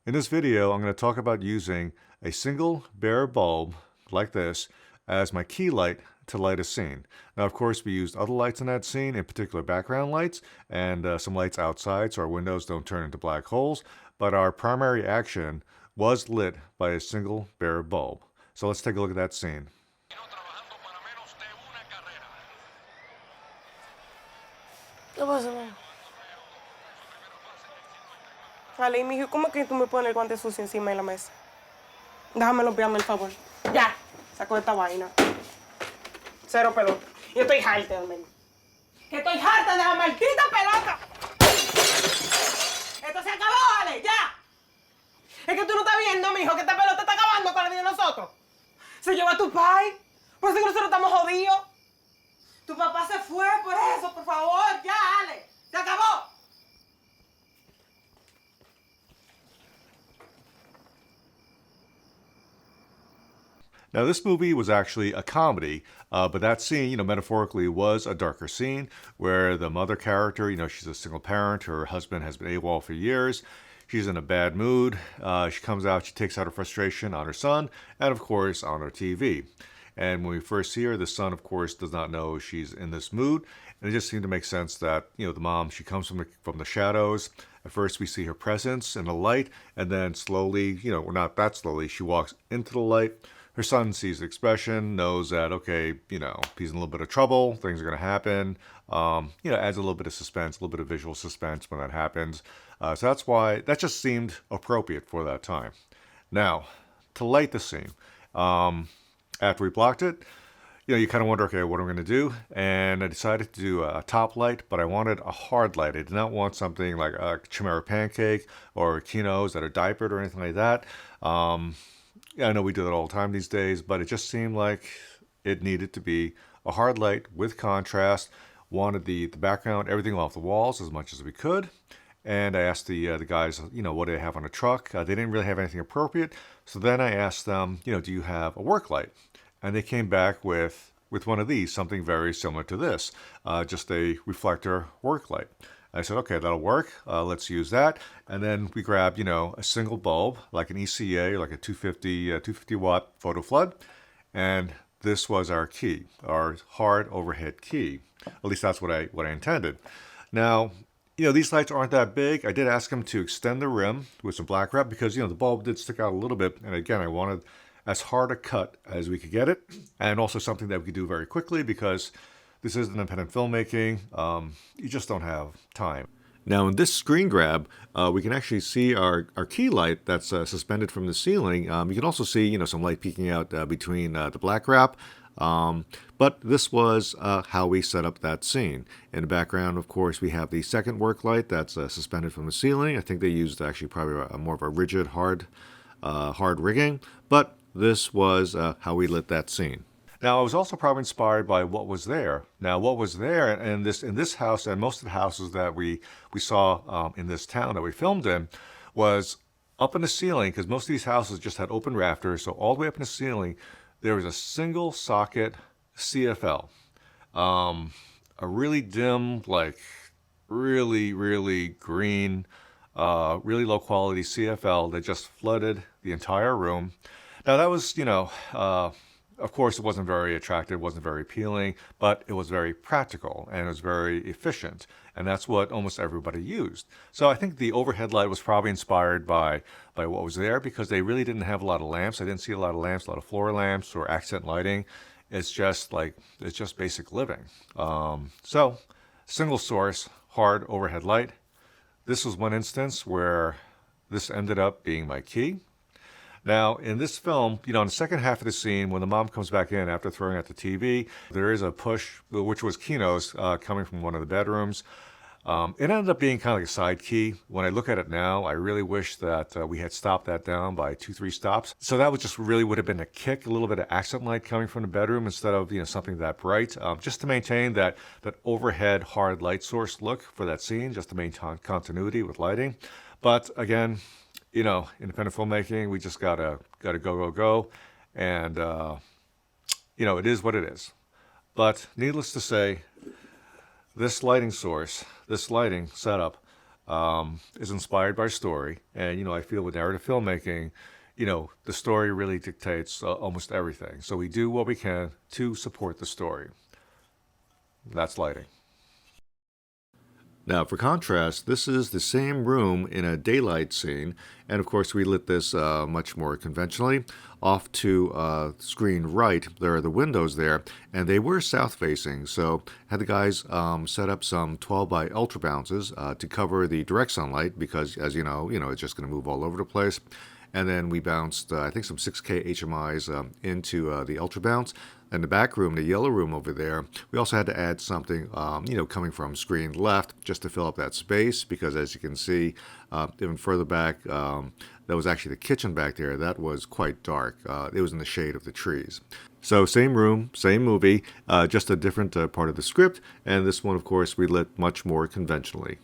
In this video, I'm going to talk about using a single bare bulb like this as my key light to light a scene. Now, of course, we used other lights in that scene, in particular background lights, and some lights outside so our windows don't turn into black holes, but our primary action was lit by a single bare bulb. So let's take a look at that scene. ¿Qué pasa, ma? Ale, mijo, ¿cómo que tú me pones el guante sucio encima de la mesa? Déjame limpiarme, el favor. Ya, saco esta vaina. Cero pelota. Yo estoy harta, hermano. Que estoy harta de la maldita pelota. Esto se acabó, Ale, ya. Es que tú no estás viendo, mijo, que esta pelota está acabando con la vida de nosotros. Se llevó a tu pai. Por eso que nosotros estamos jodidos. Tu papá se fue por eso, por favor, ya, Ale. Se acabó. Now, this movie was actually a comedy, but that scene, metaphorically was a darker scene where the mother character, she's a single parent. Her husband has been AWOL for years. She's in a bad mood. She comes out, she takes out her frustration on her son and, of course, on her TV. And when we first see her, the son, of course, does not know she's in this mood. And it just seemed to make sense that, the mom, she comes from the shadows. At first, we see her presence in the light, and then slowly, well, not that slowly, she walks into the light. Her son sees the expression, knows that, okay, he's in a little bit of trouble, things are going to happen. Adds a little bit of suspense, a little bit of visual suspense when that happens. So that's why, that just seemed appropriate for that time. Now, to light the scene, after we blocked it, you kind of wonder, okay, what am I going to do? And I decided to do a top light, but I wanted a hard light. I did not want something like a chimera pancake or Kinos that are diapered or anything like that. Yeah, I know we do that all the time these days, but it just seemed like it needed to be a hard light with contrast. Wanted the background, everything off the walls as much as we could. And I asked the guys, what do they have on a truck? They didn't really have anything appropriate. So then I asked them, do you have a work light? And they came back with one of these, something very similar to this, just a reflector work light. I said, okay, that'll work. Let's use that. And then we grabbed, a single bulb, like an ECA, like a 250 watt photo flood. And this was our key, our hard overhead key. At least that's what I intended. Now, these lights aren't that big. I did ask them to extend the rim with some black wrap because, the bulb did stick out a little bit. And again, I wanted as hard a cut as we could get it. And also something that we could do very quickly because this is independent filmmaking. You just don't have time. Now, in this screen grab, we can actually see our key light that's suspended from the ceiling. You can also see, some light peeking out between the black wrap. But this was how we set up that scene. In the background, of course, we have the second work light that's suspended from the ceiling. I think they used actually probably more of a rigid, hard rigging. But this was how we lit that scene. Now, I was also probably inspired by what was there. Now, what was there in this house and most of the houses that we saw in this town that we filmed in was up in the ceiling, because most of these houses just had open rafters. So all the way up in the ceiling, there was a single socket CFL, a really dim, like really, really green, really low quality CFL that just flooded the entire room. Now, that was, of course, it wasn't very attractive, it wasn't very appealing, but it was very practical and it was very efficient. And that's what almost everybody used. So I think the overhead light was probably inspired by what was there because they really didn't have a lot of lamps. I didn't see a lot of lamps, a lot of floor lamps or accent lighting. It's just basic living. So single source, hard overhead light. This was one instance where this ended up being my key. Now, in this film, in the second half of the scene, when the mom comes back in after throwing out the TV, there is a push, which was Kino's coming from one of the bedrooms. It ended up being kind of like a side key. When I look at it now, I really wish that we had stopped that down by 2-3 stops. So that would just really would have been a kick, a little bit of accent light coming from the bedroom instead of something that bright, just to maintain that overhead hard light source look for that scene, just to maintain continuity with lighting. But again, independent filmmaking, we just gotta go. And, it is what it is. But needless to say, this lighting source, this lighting setup, is inspired by story. And, I feel with narrative filmmaking, the story really dictates almost everything. So we do what we can to support the story. That's lighting. Now, for contrast, this is the same room in a daylight scene, and of course we lit this much more conventionally. Off to screen right, there are the windows there, and they were south-facing, so had the guys set up some 12 by ultra bounces to cover the direct sunlight, because as you know, it's just going to move all over the place. And then we bounced, I think, some 6K HMIs into the ultra bounce. And the back room, the yellow room over there, we also had to add something, coming from screen left just to fill up that space, because as you can see, even further back, that was actually the kitchen back there. That was quite dark. It was in the shade of the trees. So same room, same movie, just a different part of the script. And this one, of course, we lit much more conventionally.